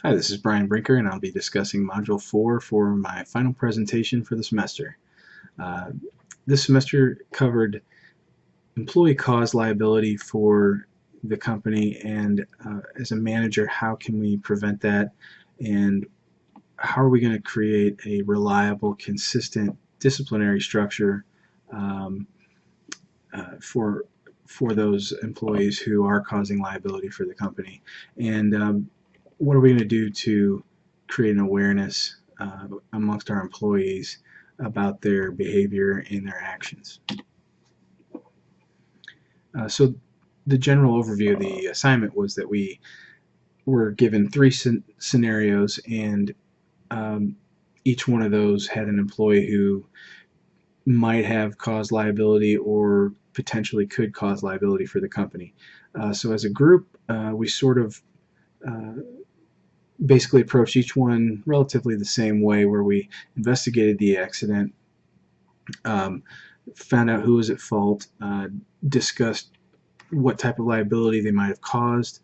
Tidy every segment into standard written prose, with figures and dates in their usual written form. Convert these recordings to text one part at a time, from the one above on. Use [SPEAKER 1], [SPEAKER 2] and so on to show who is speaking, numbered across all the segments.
[SPEAKER 1] Hi, this is Brian Brinker, and I'll be discussing Module 4 for my final presentation for the semester. Uh, this semester covered employee cause liability for the company, and as a manager, how can we prevent that, and how are we going to create a reliable, consistent disciplinary structure um, for those employees who are causing liability for the company, and what are we going to do to create an awareness amongst our employees about their behavior and their actions. So the general overview of the assignment was that we were given three scenarios, and each one of those had an employee who might have caused liability or potentially could cause liability for the company. So as a group, we sort of basically approached each one relatively the same way, where we investigated the accident, found out who was at fault, discussed what type of liability they might have caused,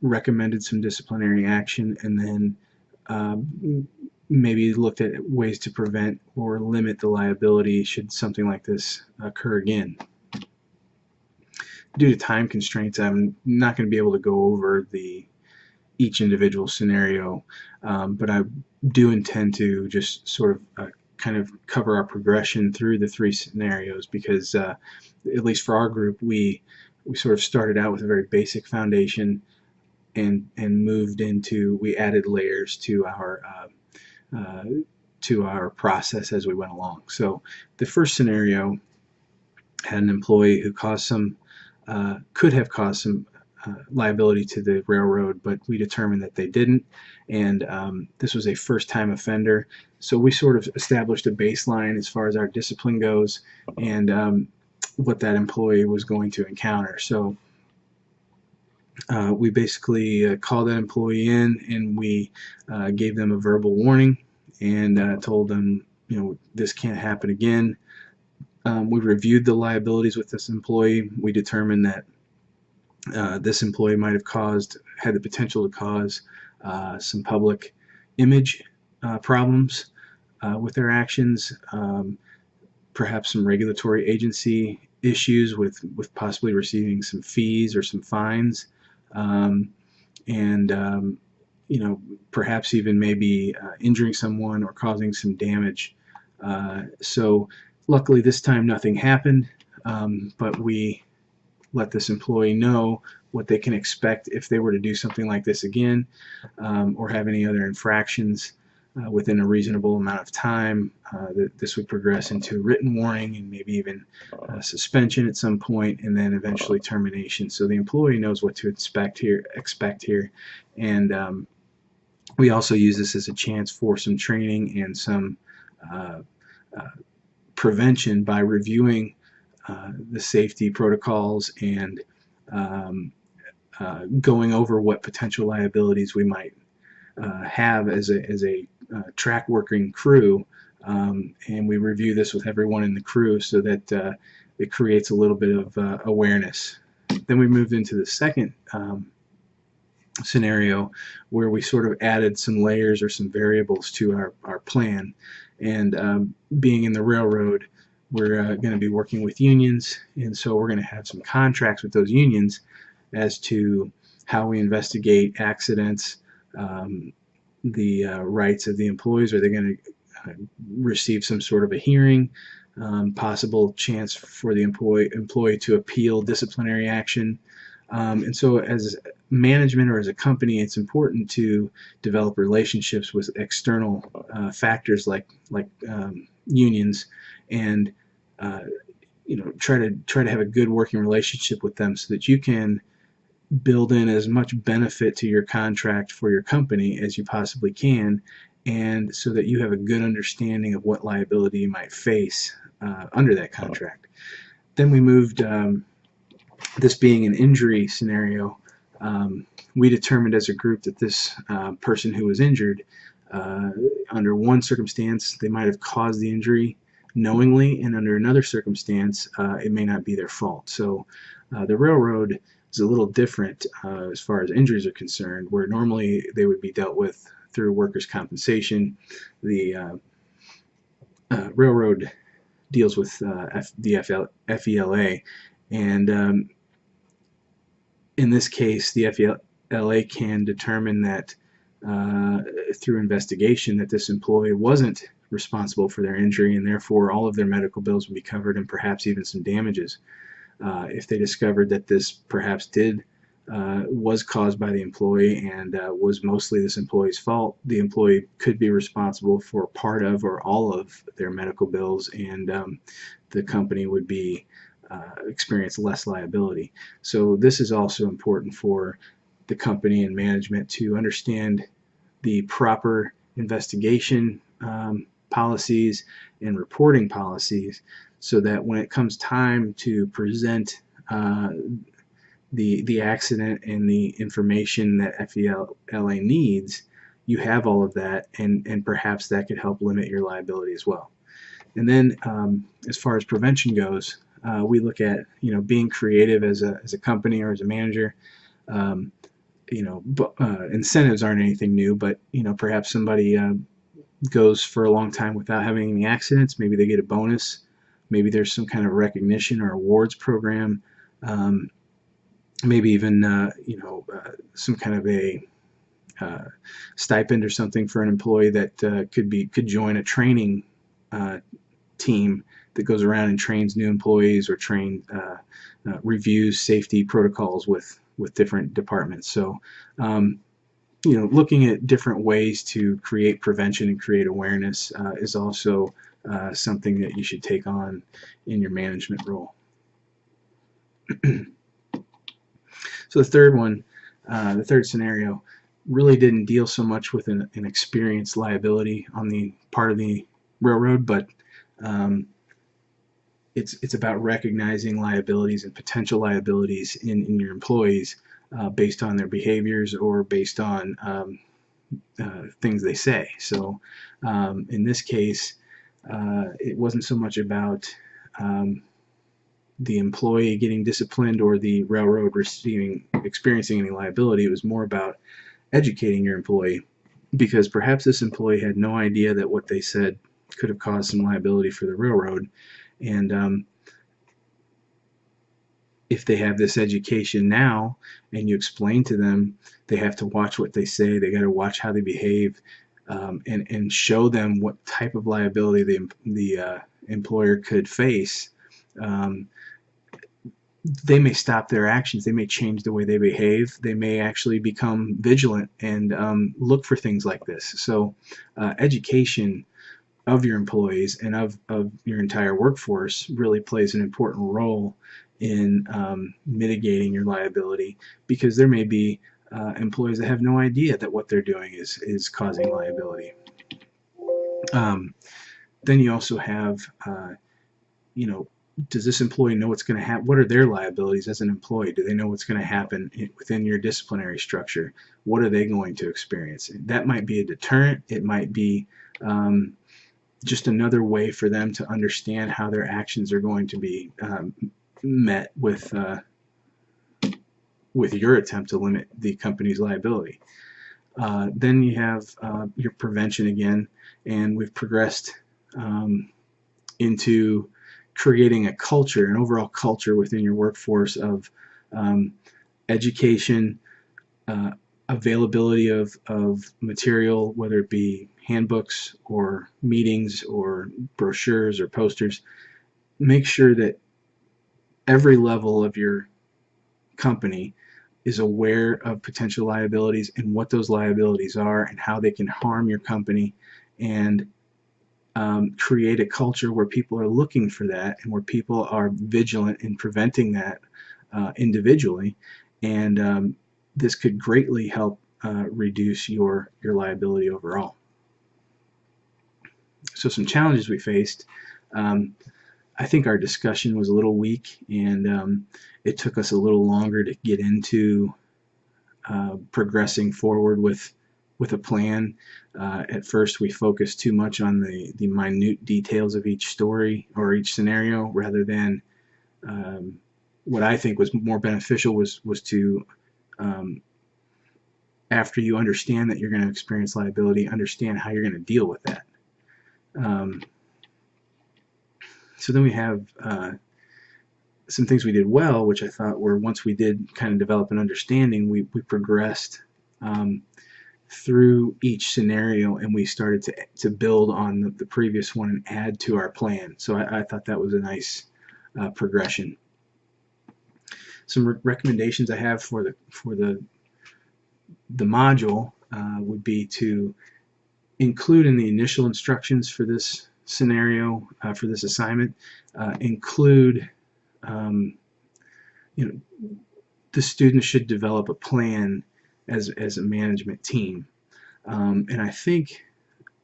[SPEAKER 1] recommended some disciplinary action, and then maybe looked at ways to prevent or limit the liability should something like this occur again. Due to time constraints, I'm not going to be able to go over each individual scenario, but I do intend to just sort of kind of cover our progression through the three scenarios, because at least for our group, we sort of started out with a very basic foundation and moved into, we added layers to our process as we went along. So the first scenario had an employee who could have caused some liability to the railroad, but we determined that they didn't, and this was a first-time offender. So we sort of established a baseline as far as our discipline goes, and what that employee was going to encounter. So we basically called that employee in, and we gave them a verbal warning, and told them, this can't happen again. We reviewed the liabilities with this employee. We determined that this employee might have had the potential to cause some public image problems with their actions, perhaps some regulatory agency issues with possibly receiving some fees or some fines, and perhaps even maybe injuring someone or causing some damage. So luckily this time nothing happened, but we let this employee know what they can expect if they were to do something like this again, or have any other infractions within a reasonable amount of time. That this would progress into written warning and maybe even suspension at some point, and then eventually termination. So the employee knows what to expect here, and we also use this as a chance for some training and some prevention by reviewing the safety protocols and going over what potential liabilities we might have as a track working crew, and we review this with everyone in the crew so that it creates a little bit of awareness. Then we moved into the second scenario, where we sort of added some layers or some variables to our plan, and being in the railroad, we're going to be working with unions, and so we're going to have some contracts with those unions as to how we investigate accidents, the rights of the employees. Are they going to receive some sort of a hearing, possible chance for the employee to appeal disciplinary action? And so as management or as a company, it's important to develop relationships with external factors like unions, and try to have a good working relationship with them so that you can build in as much benefit to your contract for your company as you possibly can, and so that you have a good understanding of what liability you might face under that contract. Then we moved, this being an injury scenario, we determined as a group that this person who was injured, under one circumstance they might have caused the injury knowingly, and under another circumstance it may not be their fault. So the railroad is a little different as far as injuries are concerned, where normally they would be dealt with through workers' compensation. The railroad deals with the FELA, and in this case, the FELA can determine that through investigation that this employee wasn't responsible for their injury, and therefore all of their medical bills would be covered, and perhaps even some damages. If they discovered that this perhaps was caused by the employee and was mostly this employee's fault, the employee could be responsible for part of or all of their medical bills, and the company would be experience less liability. So this is also important for the company and management to understand the proper investigation policies and reporting policies, so that when it comes time to present the accident and the information that FELA needs, you have all of that, and perhaps that could help limit your liability as well. And then as far as prevention goes, we look at being creative as a company or as a manager. Incentives aren't anything new, but perhaps somebody goes for a long time without having any accidents. Maybe they get a bonus. Maybe there's some kind of recognition or awards program. Maybe even some kind of a stipend or something for an employee that could join a training team that goes around and trains new employees, or reviews safety protocols with different departments. So looking at different ways to create prevention and create awareness is also something that you should take on in your management role. So the third scenario really didn't deal so much with an experienced liability on the part of the railroad, but it's about recognizing liabilities and potential liabilities in your employees based on their behaviors or based on things they say. So in this case, it wasn't so much about the employee getting disciplined or the railroad experiencing any liability. It was more about educating your employee, because perhaps this employee had no idea that what they said could have caused some liability for the railroad. And if they have this education now and you explain to them they have to watch what they say, they got to watch how they behave, and show them what type of liability the employer could face, they may stop their actions. They may change the way they behave. They may actually become vigilant and look for things like this. So education of your employees and of your entire workforce really plays an important role in mitigating your liability, because there may be employees that have no idea that what they're doing is causing liability. Then you also have, does this employee know what's going to happen? What are their liabilities as an employee? Do they know what's going to happen within your disciplinary structure? What are they going to experience? That might be a deterrent. It might be just another way for them to understand how their actions are going to be met with your attempt to limit the company's liability. Then you have your prevention again, and we've progressed into creating a culture, an overall culture within your workforce of education, availability of material, whether it be handbooks or meetings or brochures or posters. Make sure that every level of your company is aware of potential liabilities and what those liabilities are and how they can harm your company, and create a culture where people are looking for that and where people are vigilant in preventing that individually. And this could greatly help reduce your liability overall. So some challenges we faced. I think our discussion was a little weak, and it took us a little longer to get into progressing forward with a plan. At first, we focused too much on the minute details of each story or each scenario, rather than what I think was more beneficial was to after you understand that you're going to experience liability, understand how you're going to deal with that. So then we have some things we did well, which I thought were, once we did kind of develop an understanding, we progressed through each scenario, and we started to build on the previous one and add to our plan. So I thought that was a nice progression. Some recommendations I have for the module would be to include in the initial instructions for this scenario, for this assignment, include the students should develop a plan as a management team, and I think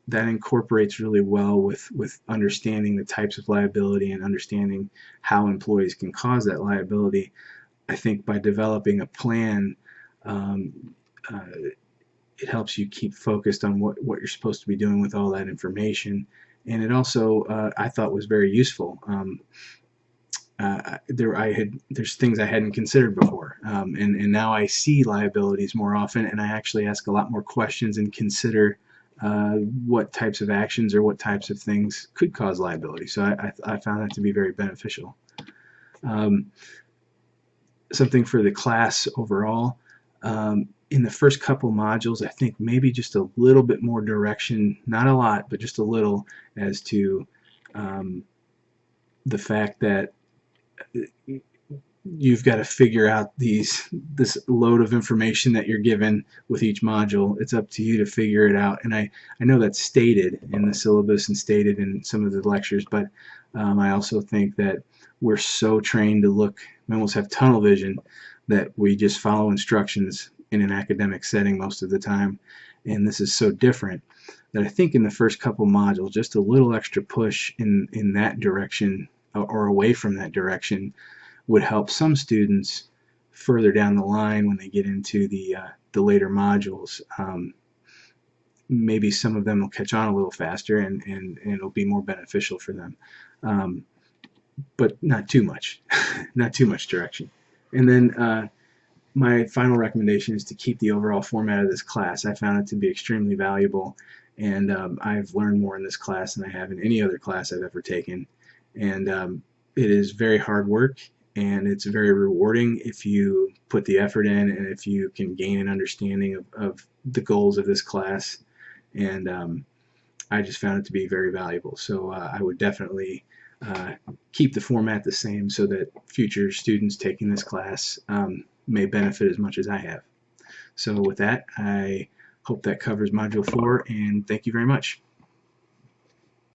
[SPEAKER 1] that incorporates really well with understanding the types of liability and understanding how employees can cause that liability. I think by developing a plan, it helps you keep focused on what you're supposed to be doing with all that information, and it also I thought was very useful. There's things I hadn't considered before, and now I see liabilities more often, and I actually ask a lot more questions and consider what types of actions or what types of things could cause liability. So I found that to be very beneficial. Something for the class overall, in the first couple modules, I think maybe just a little bit more direction, not a lot, but just a little, as to the fact that you've got to figure out this load of information that you're given with each module. It's up to you to figure it out, and I know that's stated in the syllabus and stated in some of the lectures, but I also think that we're so trained to look, we almost have tunnel vision, that we just follow instructions in an academic setting most of the time, and this is so different that I think in the first couple modules, just a little extra push in that direction or away from that direction would help some students further down the line when they get into the later modules. Maybe some of them will catch on a little faster, and it'll be more beneficial for them, but not too much. Not too much direction. And then my final recommendation is to keep the overall format of this class. I found it to be extremely valuable, and I've learned more in this class than I have in any other class I've ever taken. And it is very hard work, and it's very rewarding if you put the effort in and if you can gain an understanding of the goals of this class. And I just found it to be very valuable. So I would definitely keep the format the same so that future students taking this class may benefit as much as I have. So with that, I hope that covers Module 4, and thank you very much.